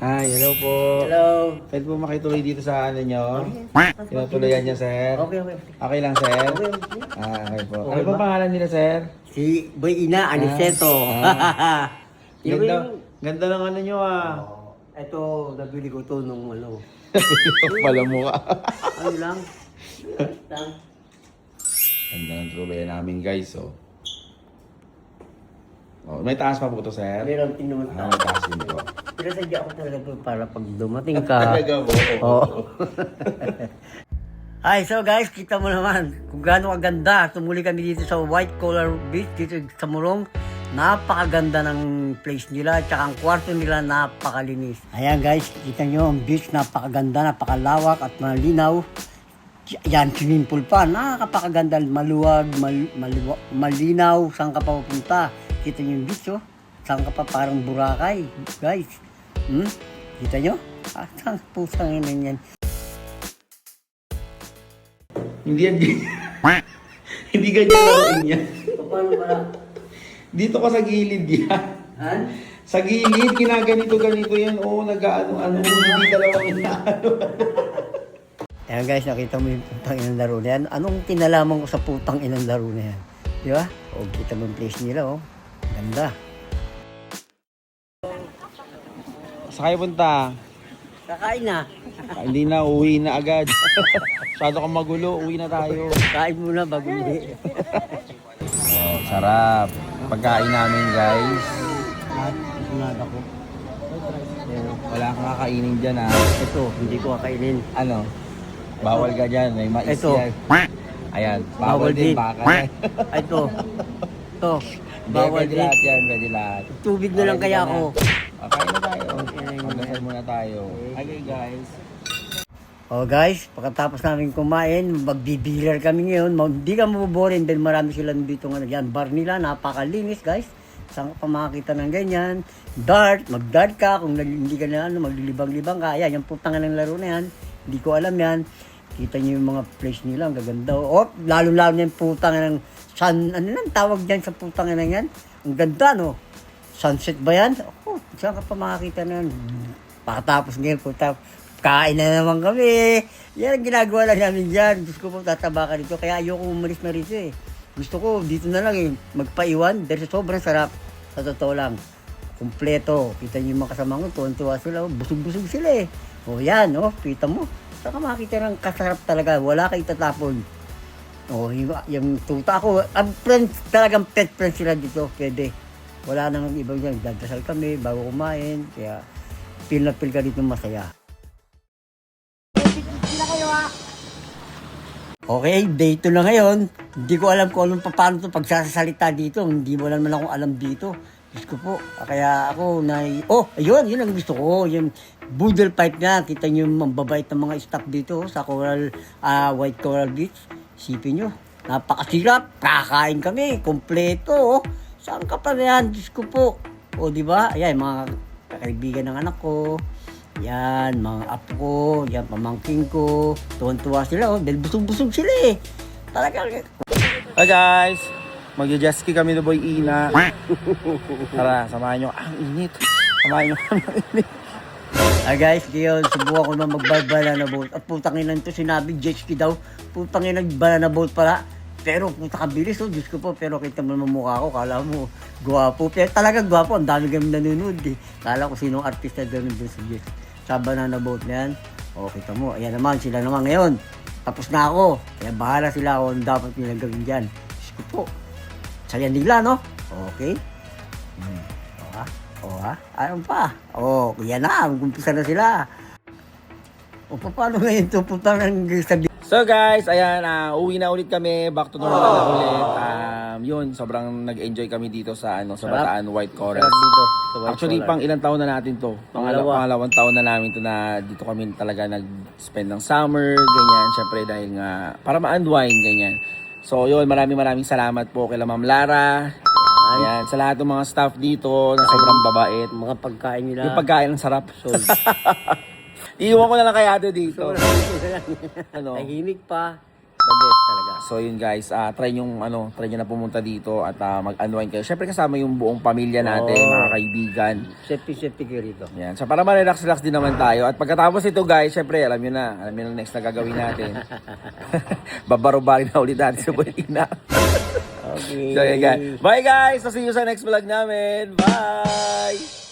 Hi, hello po. Hello. Pwede po makituloy dito sa ano nyo? Tinutuloyan niya, sir? Okay. Okay lang, sir? Okay. Okay po. Okay Ano po ba? pangalan nila, sir? Si Boy Ina Aniceto. Ganda, ganda ng ano nyo, Ito, nabili ko to nung ano. Pala mukha. Ano lang? Ganda ng tuluyan namin, guys, oh. Oh, may taas pa po to, sir? Meron tinunod May taas din po. Pero sadya ako talaga to para pag dumating ka. Talaga po? Oo. Hi, so guys, kita mo naman kung gaano kaganda. Tumuli kami dito sa White Collar Beach, dito sa Morong. Napakaganda ng place nila, tsaka ang kwarto nila napakalinis. Ayan guys, kita nyo ang beach, napakaganda, napakalawak at malinaw. Yan, swimming pool pa, nakakapakaganda, maluwag, malinaw, saan ka pa pupunta. Kita nyo yung beach, oh. Saan ka pa parang Boracay, guys. Kita nyo? Saan pusang yan yan? Hindi yan. Hindi ganyan laruin yan. Paano ba? Dito ka sa gilid yan. Han? Sa gilid, ginaganito-ganito yan. Oo, nag-ano-ano. Hindi dalawang inaano. Ayan guys, nakita mo yung putang inang laro na yan. Anong kinalaman ko sa putang inang laro na yan? Di ba? O, kita mo yung place nila, oh. Ganda. Saan kayo punta? Kakain na. Hindi na, uwi na agad. Masyado kang magulo, uwi na tayo. Kain muna bago uwi. Oh, sarap. Pagkain namin, guys. At sunada ko. Wala kang kakainin dyan, ha. Ito, hindi ko kakainin. Ano? Bawal ka dyan, may mais Ito. yan. Ayan, bawal din, baka yan. Ay, ito. Ito. Hindi, Bawal pwede din. lahat yan, pwede lahat. Tubig na lang Okay, kaya di ba ako. na? Kain na tayo. Magdasal muna tayo. Okay, guys. Oh guys, pagkatapos namin kumain, magbibilar kami ngayon. Hindi ka mabuborin dahil marami sila dito nga. Yan, bar nila, napakalinis guys. Saan ka pa makakita ng ganyan? Dart, mag-dart ka. Kung hindi ka na ano, maglilibang-libang ka. Ayan, yung putangan ng laro na yan. Hindi ko alam yan. Kita niyo yung mga place nila, ang gaganda. Oh, lalo-lalo na yung putangan ng sun, ano lang tawag dyan sa putangan na yan? Ang ganda, no? Sunset ba yan? Oh, saan ka pa makakita na yan? Pagkatapos ngayon, kain na naman kami. Yan ang ginagawa lang namin dyan. Gusto ko po tataba ka dito. Kaya ayoko umalis na rito eh. Gusto ko dito na lang eh. Magpaiwan. Dahil sobrang sarap. Sa totoo lang. Kompleto. Kita niyo yung mga kasama ko. Tuwan-tuwa sila. Busog-busog sila eh. O yan. O. Kita mo. Saka makita ng kasarap talaga. Wala kayo tatapon. O yung tuta ko. Ang friends. Talagang pet friends sila dito. Pwede. Wala nang ibang dyan. Dadasal kami bago kumain. Kaya feel na feel ka dito masaya. Okay, day 2 na ngayon. Hindi ko alam kung anong paano ito pagsasalita dito. Hindi mo naman akong alam dito. Diyos ko po. Kaya ako ayun, yun ang gusto ko. Yung boodle pipe na. Kita nyo yung mababait ng mga staff dito sa White Coral Beach. Sipin nyo. Napakasirap. Kakain kami. Kompleto. Saan ka pa na yan? Diyos ko po. Di ba? Ayan, mga kaibigan ng anak ko. Yan, mga apo ko, yan, pamangking ko. Tuwan-tuwa sila, dahil busog-busog sila eh. Talaga. Hi guys! Magja-jet ski kami ni Boy Ina. Tara, samahan nyo. Ang init. Samahan nyo ang init. Guys, ngayon, subukan ko na mag-banana boat. At putang ina nito, sinabi jet ski daw. Putang ina, banana boat pala. Pero puta kabilis, Diyos ko po. Pero kita mo naman mukha ko, kala mo, gwapo. Pero talagang gwapo, ang dami kami nanonood eh. Kala ko sinong artista doon sa jet sa banana boat na yan. O, kita mo, ayan naman, sila naman ngayon. Tapos na ako. Kaya bahala sila kung dapat nila gawin dyan. Diyos ko po. Saya nila, no? Okay. O ha? Ayun pa. O, yan na. Gumpisa na sila. O, paano ngayon ito? Putang ng sabi. So guys, ayan, uwi na ulit kami. Back to normal na ulit. Yun, sobrang nag-enjoy kami dito sa Bataan White Coral. Dito. Actually, pang ilang taon na natin to. Pangalawang taon na namin to na dito kami talaga nag-spend ng summer, ganyan. Siyempre dahil nga, para ma-unwind, ganyan. So yun, maraming salamat po kay Ma'am Lara. Ayan, sa lahat ng mga staff dito na sobrang babait. Mga pagkain nila. Yung pagkain ang sarap. Iiwan ko na lang kay Ate dito. Ano? Tahimik pa. The best talaga. So yun guys, try nyo na pumunta dito at mag-unwind kayo. Syempre kasama yung buong pamilya natin, mga kaibigan. Safety kayo rito. Yan. So para ma-relax din naman tayo. At pagkatapos ito guys, syempre alam nyo na next na gagawin natin. Babaro-bari na ulit natin sa Buetina. Okay. So, yeah, guys. Bye guys! So see you sa next vlog namin. Bye!